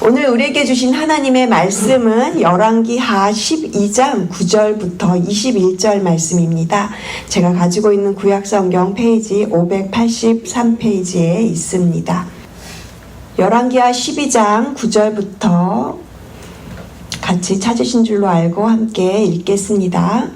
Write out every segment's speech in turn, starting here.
오늘 우리에게 주신 하나님의 말씀은 열왕기하 12장 9절부터 21절 말씀입니다. 제가 가지고 있는 구약성경 페이지 583페이지에 있습니다. 열왕기하 12장 9절부터 같이 찾으신 줄로 알고 함께 읽겠습니다.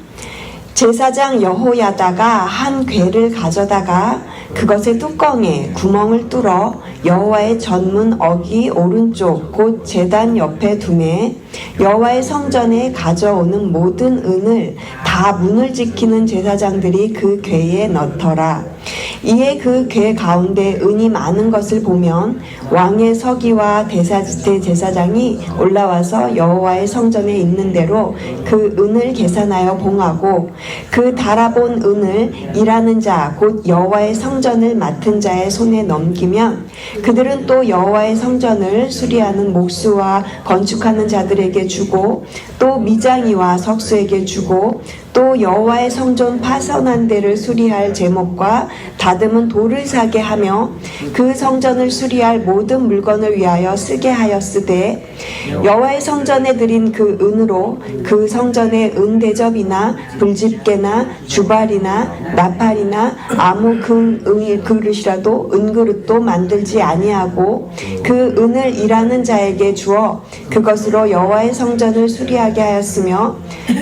제사장 여호야다가 한 궤를 가져다가 그것의 뚜껑에 구멍을 뚫어 여호와의 전문 어기 오른쪽 곧 제단 옆에 두매 여호와의 성전에 가져오는 모든 은을 다 문을 지키는 제사장들이 그 궤에 넣더라. 이에 그 궤 가운데 은이 많은 것을 보면 왕의 서기와 대제사장이 올라와서 여호와의 성전에 있는 대로 그 은을 계산하여 봉하고 그 달아본 은을 일하는 자 곧 여호와의 성전을 맡은 자의 손에 넘기면 그들은 또 여호와의 성전을 수리하는 목수와 건축하는 자들에게 주고 또 미장이와 석수에게 주고 또 여호와의 성전 파손한 데를 수리할 제목과 다듬은 돌을 사게 하며 그 성전을 수리할 모든 물건을 위하여 쓰게 하였으되 여호와의 성전에 드린 그 은으로 그 성전의 은대접이나 불집게나 주발이나 나팔이나 아무 그릇이라도 은그릇도 만들지 아니하고 그 은을 일하는 자에게 주어 그것으로 여호와의 성전을 수리하게 하였으며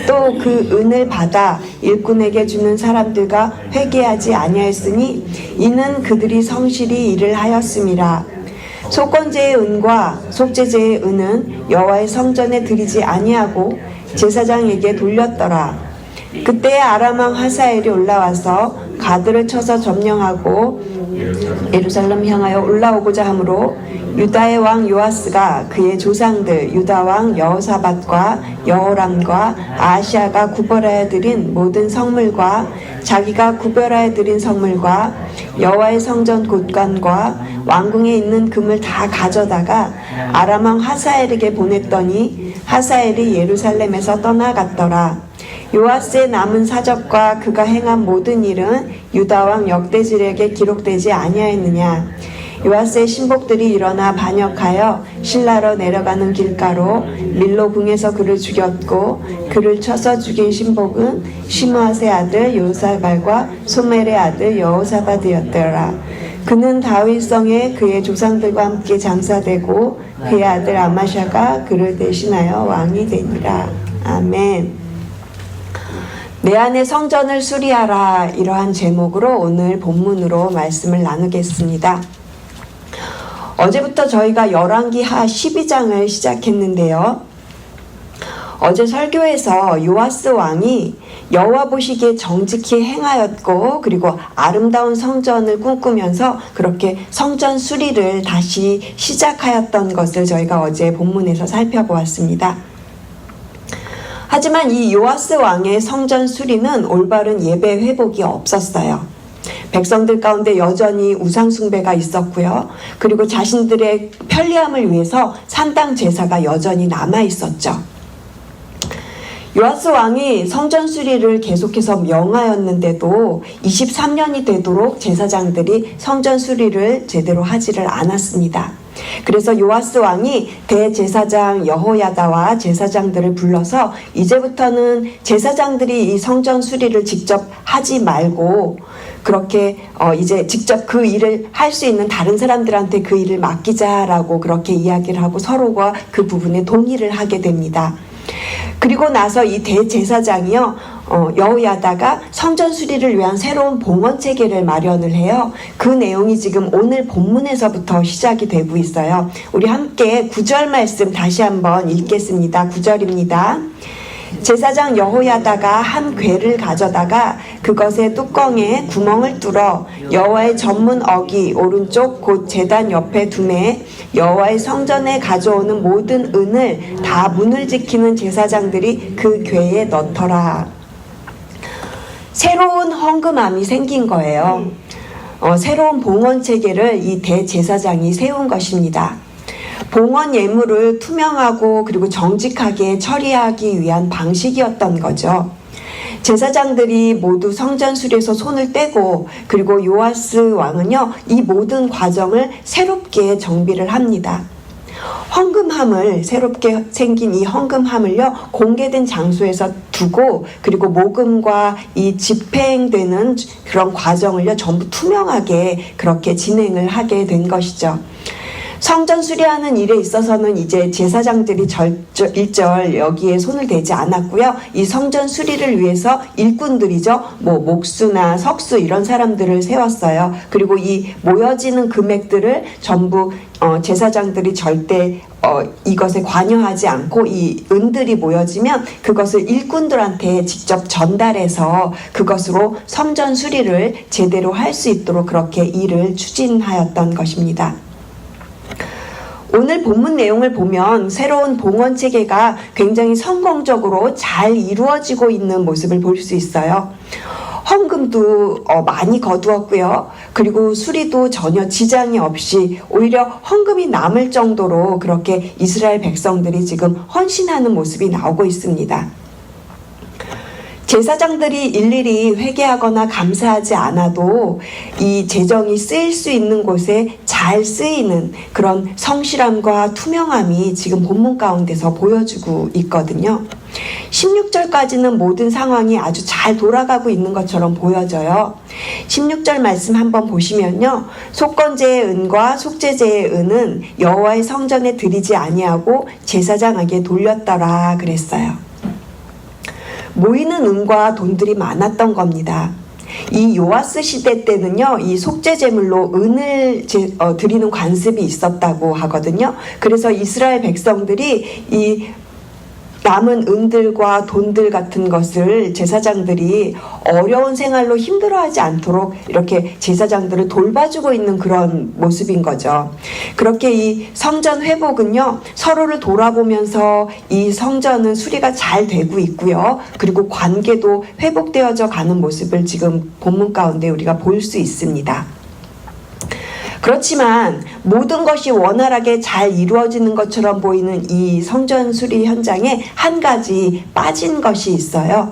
또 그 은을 받아 일꾼에게 주는 사람들과 회개하지 아니하였으니 이는 그들이 성실히 일을 하였음이라. 속건제의 은과 속죄제의 은은 여호와의 성전에 드리지 아니하고 제사장에게 돌렸더라. 그때 아람 왕 하사엘이 올라와서 가드를 쳐서 점령하고 예루살렘 향하여 올라오고자 하므로 유다의 왕 요아스가 그의 조상들 유다 왕 여호사밧과 여호람과 아하시아가 구별하여 드린 모든 성물과 자기가 구별하여 드린 성물과 여호와의 성전 곳간과 왕궁에 있는 금을 다 가져다가 아람 왕 하사엘에게 보냈더니 하사엘이 예루살렘에서 떠나갔더라. 요아스의 남은 사적과 그가 행한 모든 일은 유다 왕 역대지력에 기록되지 아니하였느냐. 요아스의 신복들이 일어나 반역하여 실라로 내려가는 길가로 밀로 궁에서 그를 죽였고 그를 쳐서 죽인 신복은 시므앗의 아들 요사발과 소멜의 아들 여호사밧이었더라. 그는 다윗성에 그의 조상들과 함께 장사되고 그의 아들 아마샤가 그를 대신하여 왕이 되니라. 아멘. 내 안의 성전을 수리하라, 이러한 제목으로 오늘 본문으로 말씀을 나누겠습니다. 어제부터 저희가 열왕기하 12장을 시작했는데요. 어제 설교에서 요아스 왕이 여호와 보시기에 정직히 행하였고 그리고 아름다운 성전을 꿈꾸면서 그렇게 성전 수리를 다시 시작하였던 것을 저희가 어제 본문에서 살펴보았습니다. 하지만 이 요아스 왕의 성전 수리는 올바른 예배 회복이 없었어요. 백성들 가운데 여전히 우상 숭배가 있었고요. 그리고 자신들의 편리함을 위해서 산당 제사가 여전히 남아 있었죠. 요아스 왕이 성전 수리를 계속해서 명하였는데도 23년이 되도록 제사장들이 성전 수리를 제대로 하지를 않았습니다. 그래서 요아스 왕이 대제사장 여호야다와 제사장들을 불러서 이제부터는 제사장들이 이 성전 수리를 직접 하지 말고 그렇게 이제 직접 그 일을 할 수 있는 다른 사람들한테 그 일을 맡기자라고 그렇게 이야기를 하고 서로가 그 부분에 동의를 하게 됩니다. 그리고 나서 이 대제사장이요, 여호야다가 성전 수리를 위한 새로운 봉헌 체계를 마련을 해요. 그 내용이 지금 오늘 본문에서부터 시작이 되고 있어요. 우리 함께 9절 말씀 다시 한번 읽겠습니다. 9절입니다. 제사장 여호야다가 한 궤를 가져다가 그것의 뚜껑에 구멍을 뚫어 여호와의 전문 어기 오른쪽 곧 제단 옆에 두매 여호와의 성전에 가져오는 모든 은을 다 문을 지키는 제사장들이 그 궤에 넣더라. 새로운 헌금함이 생긴 거예요. 새로운 봉헌 체계를 이 대제사장이 세운 것입니다. 봉헌 예물을 투명하고 그리고 정직하게 처리하기 위한 방식이었던 거죠. 제사장들이 모두 성전 수리에서 손을 떼고 그리고 요아스 왕은요 이 모든 과정을 새롭게 정비를 합니다. 헌금 헌금함을 새롭게 생긴 이 헌금함을요 공개된 장소에서 두고 그리고 모금과 이 집행되는 그런 과정을요 전부 투명하게 그렇게 진행을 하게 된 것이죠. 성전 수리하는 일에 있어서는 이제 제사장들이 일절 여기에 손을 대지 않았고요. 이 성전 수리를 위해서 일꾼들이죠. 뭐 목수나 석수 이런 사람들을 세웠어요. 그리고 이 모여지는 금액들을 전부 제사장들이 절대 이것에 관여하지 않고 이 은들이 모여지면 그것을 일꾼들한테 직접 전달해서 그것으로 성전 수리를 제대로 할 수 있도록 그렇게 일을 추진하였던 것입니다. 오늘 본문 내용을 보면 새로운 봉헌 체계가 굉장히 성공적으로 잘 이루어지고 있는 모습을 볼 수 있어요. 헌금도 많이 거두었고요. 그리고 수리도 전혀 지장이 없이 오히려 헌금이 남을 정도로 그렇게 이스라엘 백성들이 지금 헌신하는 모습이 나오고 있습니다. 제사장들이 일일이 회개하거나 감사하지 않아도 이 재정이 쓰일 수 있는 곳에 잘 쓰이는 그런 성실함과 투명함이 지금 본문 가운데서 보여주고 있거든요. 16절까지는 모든 상황이 아주 잘 돌아가고 있는 것처럼 보여져요. 16절 말씀 한번 보시면요. 속건제의 은과 속죄제의 은은 여호와의 성전에 드리지 아니하고 제사장에게 돌렸더라 그랬어요. 모이는 은과 돈들이 많았던 겁니다. 이 요아스 시대 때는요, 이 속죄 제물로 은을 드리는 관습이 있었다고 하거든요. 그래서 이스라엘 백성들이 이 남은 은들과 돈들 같은 것을 제사장들이 어려운 생활로 힘들어하지 않도록 이렇게 제사장들을 돌봐주고 있는 그런 모습인 거죠. 그렇게 이 성전 회복은요, 서로를 돌아보면서 이 성전은 수리가 잘 되고 있고요. 그리고 관계도 회복되어져 가는 모습을 지금 본문 가운데 우리가 볼 수 있습니다. 그렇지만 모든 것이 원활하게 잘 이루어지는 것처럼 보이는 이 성전 수리 현장에 한 가지 빠진 것이 있어요.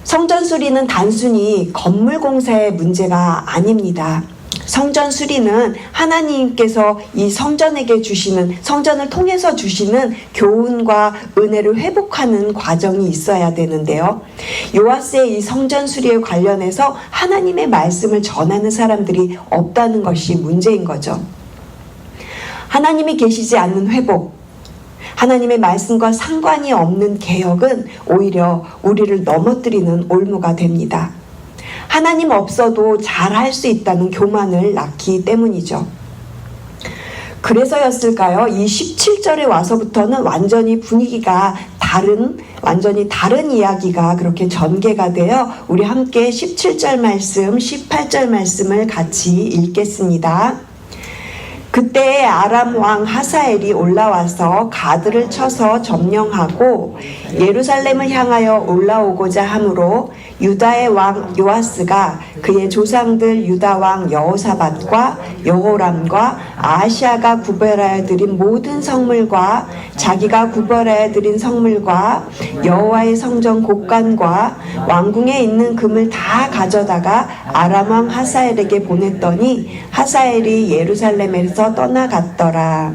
성전 수리는 단순히 건물 공사의 문제가 아닙니다. 성전 수리는 하나님께서 이 성전에게 주시는, 성전을 통해서 주시는 교훈과 은혜를 회복하는 과정이 있어야 되는데요. 요아스의 이 성전 수리에 관련해서 하나님의 말씀을 전하는 사람들이 없다는 것이 문제인 거죠. 하나님이 계시지 않는 회복, 하나님의 말씀과 상관이 없는 개혁은 오히려 우리를 넘어뜨리는 올무가 됩니다. 하나님 없어도 잘할 수 있다는 교만을 낳기 때문이죠. 그래서였을까요? 이 17절에 와서부터는 완전히 분위기가 완전히 다른 이야기가 그렇게 전개가 되어 우리 함께 17절 말씀, 18절 말씀을 같이 읽겠습니다. 그때 아람 왕 하사엘이 올라와서 가드를 쳐서 점령하고 예루살렘을 향하여 올라오고자 하므로 유다의 왕 요아스가 그의 조상들 유다 왕 여호사밧과 여호람과 아하시아가 구별하여 드린 모든 성물과 자기가 구별하여 드린 성물과 여호와의 성전 곡간과 왕궁에 있는 금을 다 가져다가 아람 왕 하사엘에게 보냈더니 하사엘이 예루살렘에서 떠나갔더라.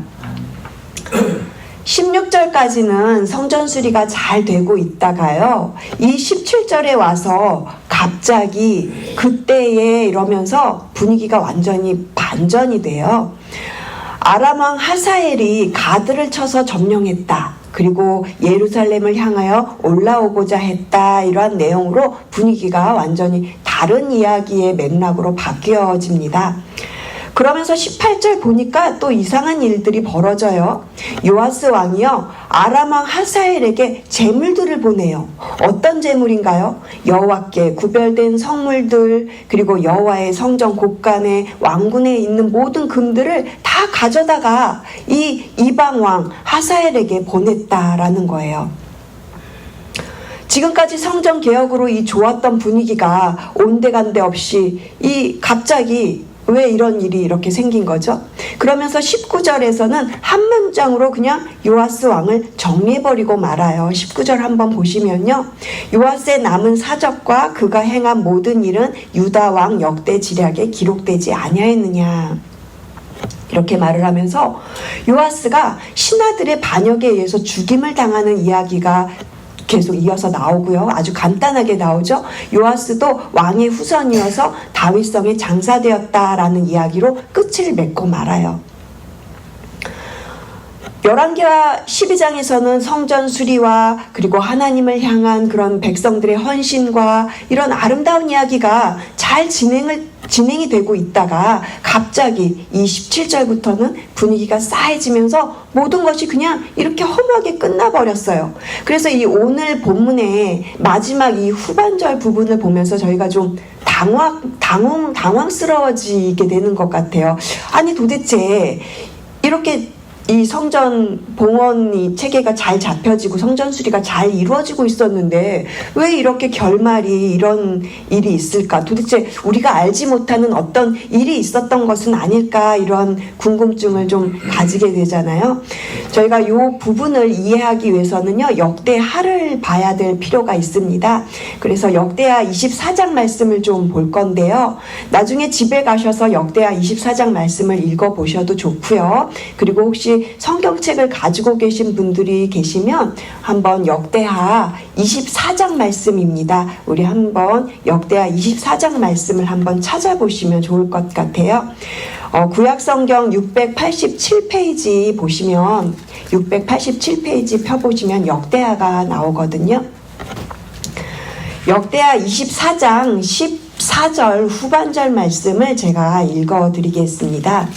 16절까지는 성전 수리가 잘 되고 있다가요, 이 17절에 와서 갑자기 그때에 이러면서 분위기가 완전히 반전이 돼요. 아람 왕 하사엘이 가드를 쳐서 점령했다. 그리고 예루살렘을 향하여 올라오고자 했다. 이러한 내용으로 분위기가 완전히 다른 이야기의 맥락으로 바뀌어집니다. 그러면서 18절 보니까 또 이상한 일들이 벌어져요. 요아스 왕이요, 아람 왕 하사엘에게 제물들을 보내요. 어떤 제물인가요? 여호와께 구별된 성물들, 그리고 여호와의 성전 곡간에 왕궁에 있는 모든 금들을 다 가져다가 이 이방 왕 하사엘에게 보냈다라는 거예요. 지금까지 성전 개혁으로 이 좋았던 분위기가 온데간데 없이 갑자기 왜 이런 일이 이렇게 생긴 거죠? 그러면서 19절에서는 한 문장으로 그냥 요아스 왕을 정리해버리고 말아요. 19절 한번 보시면요. 요아스의 남은 사적과 그가 행한 모든 일은 유다 왕 역대 지략에 기록되지 아니하였느냐. 이렇게 말을 하면서 요아스가 신하들의 반역에 의해서 죽임을 당하는 이야기가 계속 이어서 나오고요. 아주 간단하게 나오죠. 요아스도 왕의 후손이어서 다윗성에 장사되었다라는 이야기로 끝을 맺고 말아요. 열왕기하 12장에서는 성전 수리와 그리고 하나님을 향한 그런 백성들의 헌신과 이런 아름다운 이야기가 잘 진행이 되고 있다가 갑자기 이 17절부터는 분위기가 싸해지면서 모든 것이 그냥 이렇게 허무하게 끝나버렸어요. 그래서 이 오늘 본문의 마지막 이 후반절 부분을 보면서 저희가 좀 당황스러워지게 되는 것 같아요. 아니 도대체 이렇게 이 성전 봉헌이 체계가 잘 잡혀지고 성전 수리가 잘 이루어지고 있었는데 왜 이렇게 결말이 이런 일이 있을까? 도대체 우리가 알지 못하는 어떤 일이 있었던 것은 아닐까? 이런 궁금증을 좀 가지게 되잖아요. 저희가 이 부분을 이해하기 위해서는요, 역대하를 봐야 될 필요가 있습니다. 그래서 역대하 24장 말씀을 좀 볼 건데요. 나중에 집에 가셔서 역대하 24장 말씀을 읽어보셔도 좋고요. 그리고 혹시 성경책을 가지고 계신 분들이 계시면 한번 역대하 24장 말씀입니다. 우리 한번 역대하 24장 말씀을 한번 찾아보시면 좋을 것 같아요. 구약성경 687페이지 보시면 687페이지 펴보시면 역대하가 나오거든요. 역대하 24장 14절 후반절 말씀을 제가 읽어드리겠습니다.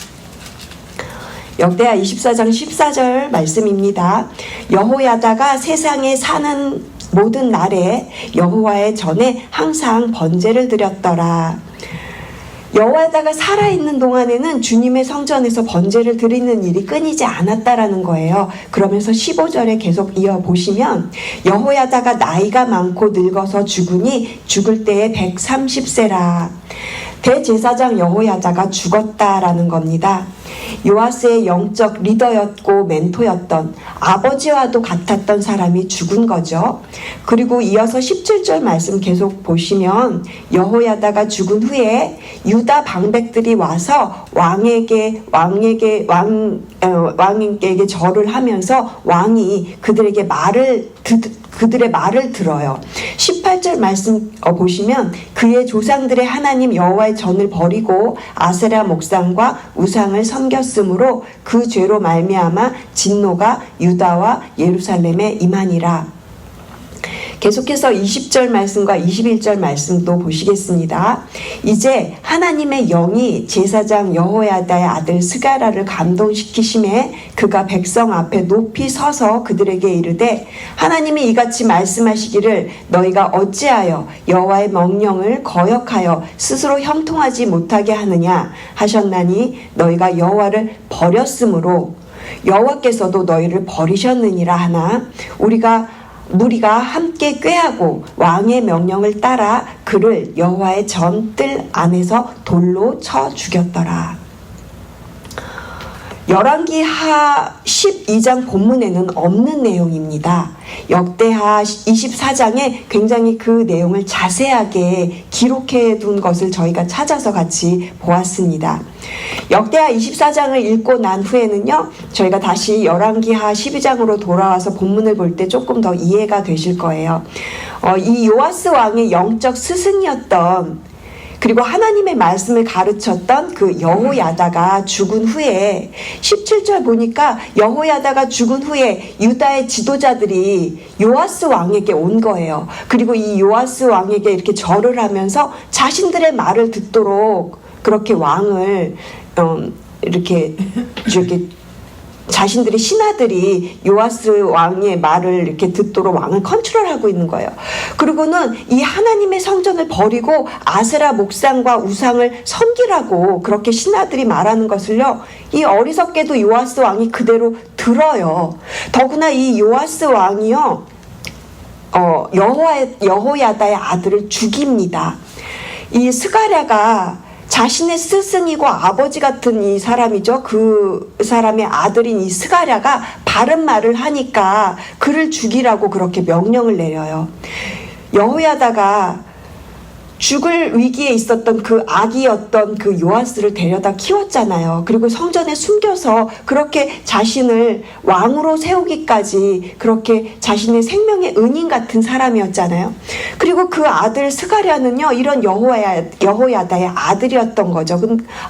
역대하 24장 14절 말씀입니다. 여호야다가 세상에 사는 모든 날에 여호와의 전에 항상 번제를 드렸더라. 여호야다가 살아있는 동안에는 주님의 성전에서 번제를 드리는 일이 끊이지 않았다라는 거예요. 그러면서 15절에 계속 이어보시면 여호야다가 나이가 많고 늙어서 죽으니 죽을 때에 130세라. 대제사장 여호야다가 죽었다라는 겁니다. 요아스의 영적 리더였고 멘토였던 아버지와도 같았던 사람이 죽은 거죠. 그리고 이어서 17절 말씀 계속 보시면 여호야다가 죽은 후에 유다 방백들이 와서 왕에게 절을 하면서 왕이 그들의 말을 들어요. 18절 말씀 보시면 그의 조상들의 하나님 여호와의 전을 버리고 아세라 목상과 우상을 섬겼으므로 그 죄로 말미암아 진노가 유다와 예루살렘에 임하니라. 계속해서 20절 말씀과 21절 말씀도 보시겠습니다. 이제 하나님의 영이 제사장 여호야다의 아들 스가랴를 감동시키심에 그가 백성 앞에 높이 서서 그들에게 이르되 하나님이 이같이 말씀하시기를 너희가 어찌하여 여호와의 명령을 거역하여 스스로 형통하지 못하게 하느냐 하셨나니 너희가 여호와를 버렸으므로 여호와께서도 너희를 버리셨느니라 하나 무리가 함께 꾀하고 왕의 명령을 따라 그를 여호와의 전뜰 안에서 돌로 쳐 죽였더라. 열왕기하 12장 본문에는 없는 내용입니다. 역대하 24장에 굉장히 그 내용을 자세하게 기록해 둔 것을 저희가 찾아서 같이 보았습니다. 역대하 24장을 읽고 난 후에는요, 저희가 다시 열왕기하 12장으로 돌아와서 본문을 볼 때 조금 더 이해가 되실 거예요. 이 요아스 왕의 영적 스승이었던 그리고 하나님의 말씀을 가르쳤던 그 여호야다가 죽은 후에 17절 보니까 여호야다가 죽은 후에 유다의 지도자들이 요아스 왕에게 온 거예요. 그리고 이 요아스 왕에게 이렇게 절을 하면서 자신들의 말을 듣도록 그렇게 왕을 이렇게 자신들의 신하들이 요아스 왕의 말을 이렇게 듣도록 왕을 컨트롤하고 있는 거예요. 그리고는 이 하나님의 성전을 버리고 아세라 목상과 우상을 섬기라고 그렇게 신하들이 말하는 것을요, 이 어리석게도 요아스 왕이 그대로 들어요. 더구나 이 요아스 왕이요, 여호야다의 아들을 죽입니다. 이 스가랴가 자신의 스승이고 아버지 같은 이 사람이죠. 그 사람의 아들인 이 스가랴가 바른 말을 하니까 그를 죽이라고 그렇게 명령을 내려요. 여호야다가 죽을 위기에 있었던 그 아기였던 그 요아스를 데려다 키웠잖아요. 그리고 성전에 숨겨서 그렇게 자신을 왕으로 세우기까지 그렇게 자신의 생명의 은인 같은 사람이었잖아요. 그리고 그 아들 스가랴는요, 이런 여호야다의 아들이었던 거죠.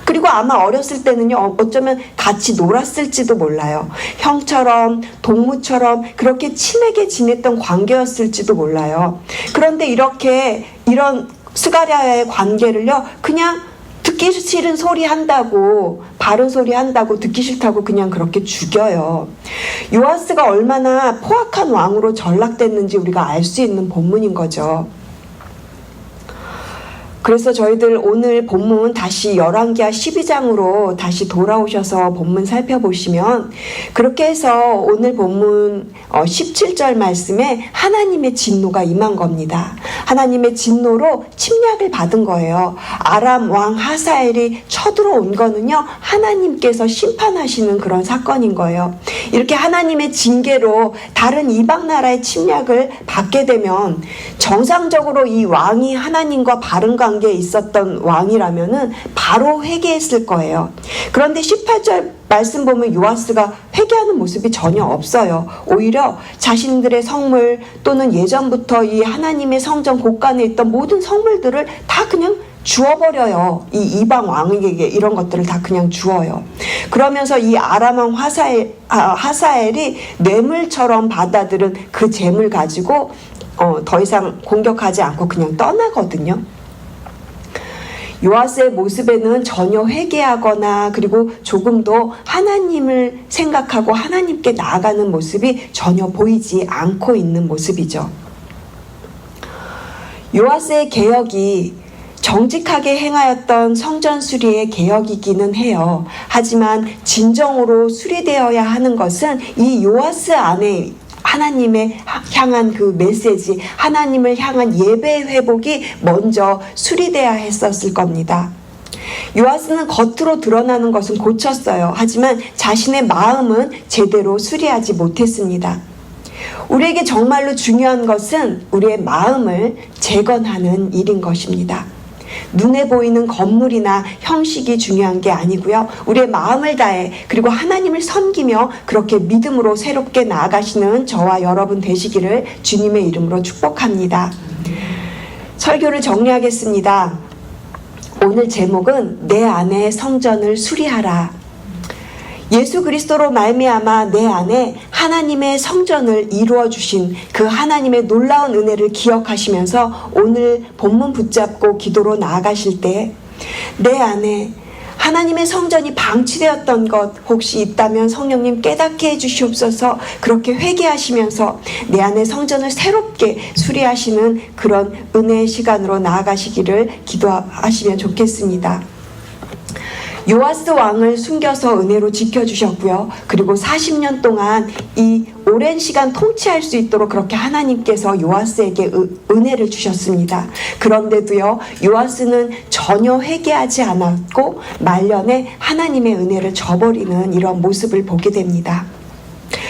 그리고 아마 어렸을 때는요, 어쩌면 같이 놀았을지도 몰라요. 형처럼 동무처럼 그렇게 친하게 지냈던 관계였을지도 몰라요. 그런데 이런 스가랴의 관계를요, 그냥 듣기 싫은 소리 한다고, 바른 소리 한다고, 듣기 싫다고 그냥 그렇게 죽여요. 요아스가 얼마나 포악한 왕으로 전락됐는지 우리가 알 수 있는 본문인 거죠. 그래서 저희들 오늘 본문 다시 열왕기하 12장으로 다시 돌아오셔서 본문 살펴보시면, 그렇게 해서 오늘 본문 17절 말씀에 하나님의 진노가 임한 겁니다. 하나님의 진노로 침략을 받은 거예요. 아람 왕 하사엘이 쳐들어온 거는요, 하나님께서 심판하시는 그런 사건인 거예요. 이렇게 하나님의 징계로 다른 이방 나라의 침략을 받게 되면 정상적으로 이 왕이 하나님과 바른 관계에 있었던 왕이라면은 바로 회개했을 거예요. 그런데 18절 말씀 보면 요아스가 회개하는 모습이 전혀 없어요. 오히려 자신들의 성물 또는 예전부터 이 하나님의 성전 곳간에 있던 모든 성물들을 다 그냥 주워버려요. 이 이방 왕에게 이런 것들을 다 그냥 주어요. 그러면서 이 아람 왕 하사엘이 뇌물처럼 받아들은 그 재물 가지고 더 이상 공격하지 않고 그냥 떠나거든요. 요아스의 모습에는 전혀 회개하거나 그리고 조금도 하나님을 생각하고 하나님께 나아가는 모습이 전혀 보이지 않고 있는 모습이죠. 요아스의 개혁이 정직하게 행하였던 성전 수리의 개혁이기는 해요. 하지만 진정으로 수리되어야 하는 것은 이 요아스 안에 하나님의 향한 그 메시지, 하나님을 향한 예배 회복이 먼저 수리돼야 했었을 겁니다. 요아스는 겉으로 드러나는 것은 고쳤어요. 하지만 자신의 마음은 제대로 수리하지 못했습니다. 우리에게 정말로 중요한 것은 우리의 마음을 재건하는 일인 것입니다. 눈에 보이는 건물이나 형식이 중요한 게 아니고요. 우리의 마음을 다해 그리고 하나님을 섬기며 그렇게 믿음으로 새롭게 나아가시는 저와 여러분 되시기를 주님의 이름으로 축복합니다. 설교를 정리하겠습니다. 오늘 제목은 내 안에 성전을 수리하라. 예수 그리스도로 말미암아 내 안에 하나님의 성전을 이루어 주신 그 하나님의 놀라운 은혜를 기억하시면서 오늘 본문 붙잡고 기도로 나아가실 때 내 안에 하나님의 성전이 방치되었던 것 혹시 있다면 성령님 깨닫게 해주시옵소서. 그렇게 회개하시면서 내 안에 성전을 새롭게 수리하시는 그런 은혜의 시간으로 나아가시기를 기도하시면 좋겠습니다. 요아스 왕을 숨겨서 은혜로 지켜주셨고요. 그리고 40년 동안 이 오랜 시간 통치할 수 있도록 그렇게 하나님께서 요아스에게 은혜를 주셨습니다. 그런데도요, 요아스는 전혀 회개하지 않았고 말년에 하나님의 은혜를 저버리는 이런 모습을 보게 됩니다.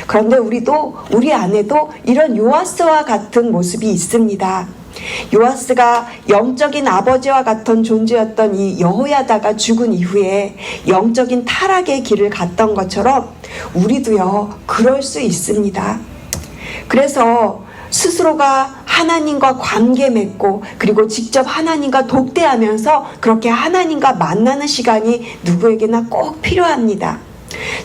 그런데 우리 안에도 이런 요아스와 같은 모습이 있습니다. 요아스가 영적인 아버지와 같은 존재였던 이 여호야다가 죽은 이후에 영적인 타락의 길을 갔던 것처럼 우리도요, 그럴 수 있습니다. 그래서 스스로가 하나님과 관계 맺고 그리고 직접 하나님과 독대하면서 그렇게 하나님과 만나는 시간이 누구에게나 꼭 필요합니다.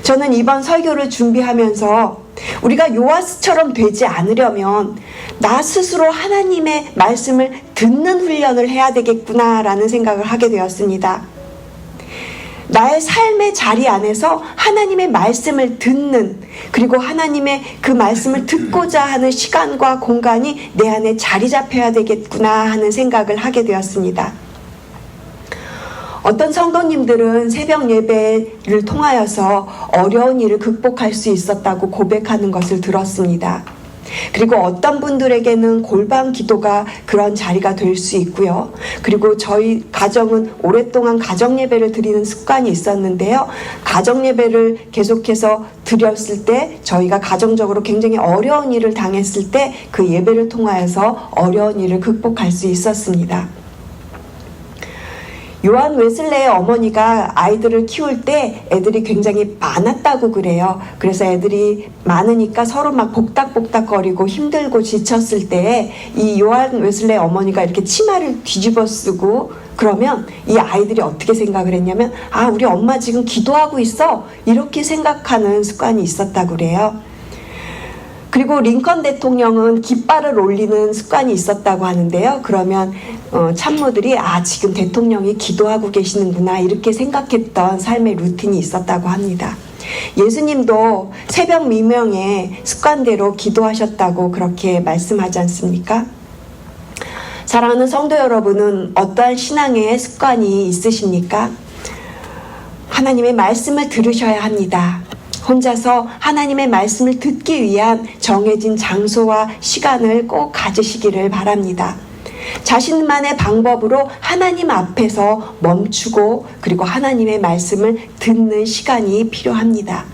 저는 이번 설교를 준비하면서 우리가 요아스처럼 되지 않으려면 나 스스로 하나님의 말씀을 듣는 훈련을 해야 되겠구나라는 생각을 하게 되었습니다. 나의 삶의 자리 안에서 하나님의 말씀을 듣는, 그리고 하나님의 그 말씀을 듣고자 하는 시간과 공간이 내 안에 자리 잡혀야 되겠구나 하는 생각을 하게 되었습니다. 어떤 성도님들은 새벽 예배를 통하여서 어려운 일을 극복할 수 있었다고 고백하는 것을 들었습니다. 그리고 어떤 분들에게는 골방 기도가 그런 자리가 될 수 있고요. 그리고 저희 가정은 오랫동안 가정 예배를 드리는 습관이 있었는데요. 가정 예배를 계속해서 드렸을 때 저희가 가정적으로 굉장히 어려운 일을 당했을 때 그 예배를 통하여서 어려운 일을 극복할 수 있었습니다. 요한 웨슬레의 어머니가 아이들을 키울 때 애들이 굉장히 많았다고 그래요. 그래서 애들이 많으니까 서로 막 복닥복닥거리고 힘들고 지쳤을 때에 이 요한 웨슬레의 어머니가 이렇게 치마를 뒤집어 쓰고 그러면 이 아이들이 어떻게 생각을 했냐면 아, 우리 엄마 지금 기도하고 있어, 이렇게 생각하는 습관이 있었다고 그래요. 그리고 링컨 대통령은 깃발을 올리는 습관이 있었다고 하는데요. 그러면 참모들이 아, 지금 대통령이 기도하고 계시는구나, 이렇게 생각했던 삶의 루틴이 있었다고 합니다. 예수님도 새벽 미명에 습관대로 기도하셨다고 그렇게 말씀하지 않습니까? 사랑하는 성도 여러분은 어떠한 신앙의 습관이 있으십니까? 하나님의 말씀을 들으셔야 합니다. 혼자서 하나님의 말씀을 듣기 위한 정해진 장소와 시간을 꼭 가지시기를 바랍니다. 자신만의 방법으로 하나님 앞에서 멈추고 그리고 하나님의 말씀을 듣는 시간이 필요합니다.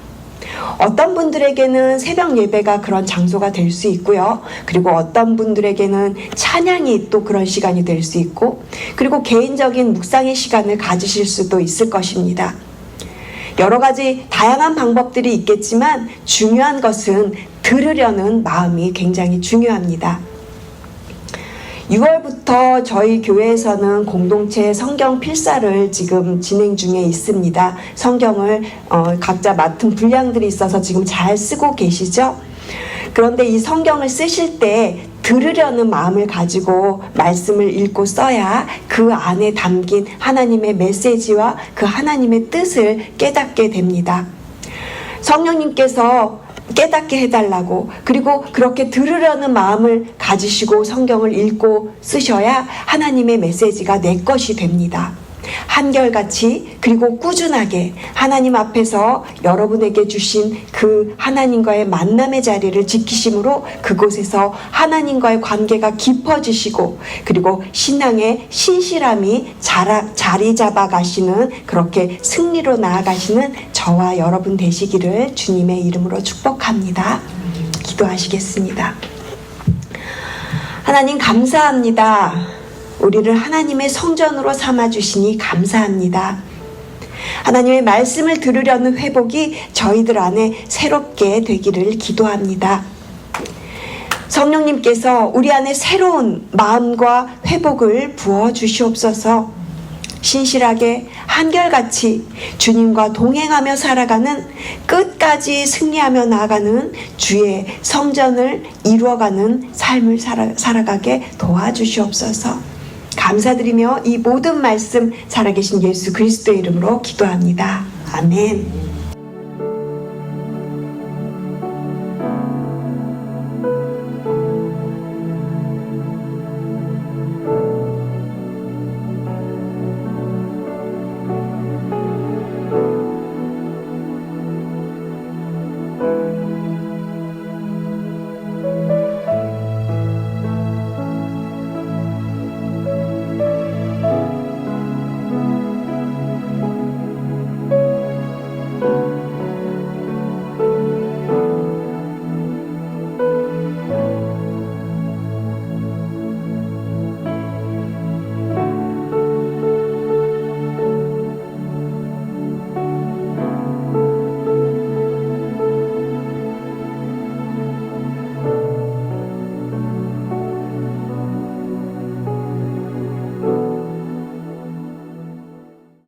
어떤 분들에게는 새벽 예배가 그런 장소가 될 수 있고요. 그리고 어떤 분들에게는 찬양이 또 그런 시간이 될 수 있고, 그리고 개인적인 묵상의 시간을 가지실 수도 있을 것입니다. 여러 가지 다양한 방법들이 있겠지만 중요한 것은 들으려는 마음이 굉장히 중요합니다. 6월부터 저희 교회에서는 공동체 성경 필사를 지금 진행 중에 있습니다. 성경을 각자 맡은 분량들이 있어서 지금 잘 쓰고 계시죠? 그런데 이 성경을 쓰실 때 들으려는 마음을 가지고 말씀을 읽고 써야 그 안에 담긴 하나님의 메시지와 그 하나님의 뜻을 깨닫게 됩니다. 성령님께서 깨닫게 해달라고, 그리고 그렇게 들으려는 마음을 가지시고 성경을 읽고 쓰셔야 하나님의 메시지가 내 것이 됩니다. 한결같이 그리고 꾸준하게 하나님 앞에서 여러분에게 주신 그 하나님과의 만남의 자리를 지키심으로 그곳에서 하나님과의 관계가 깊어지시고 그리고 신앙의 신실함이 자리 잡아 가시는, 그렇게 승리로 나아가시는 저와 여러분 되시기를 주님의 이름으로 축복합니다. 기도하시겠습니다. 하나님 감사합니다. 우리를 하나님의 성전으로 삼아주시니 감사합니다. 하나님의 말씀을 들으려는 회복이 저희들 안에 새롭게 되기를 기도합니다. 성령님께서 우리 안에 새로운 마음과 회복을 부어주시옵소서. 신실하게 한결같이 주님과 동행하며 살아가는, 끝까지 승리하며 나아가는 주의 성전을 이루어가는 삶을 살아가게 도와주시옵소서. 감사드리며 이 모든 말씀 살아계신 예수 그리스도의 이름으로 기도합니다. 아멘.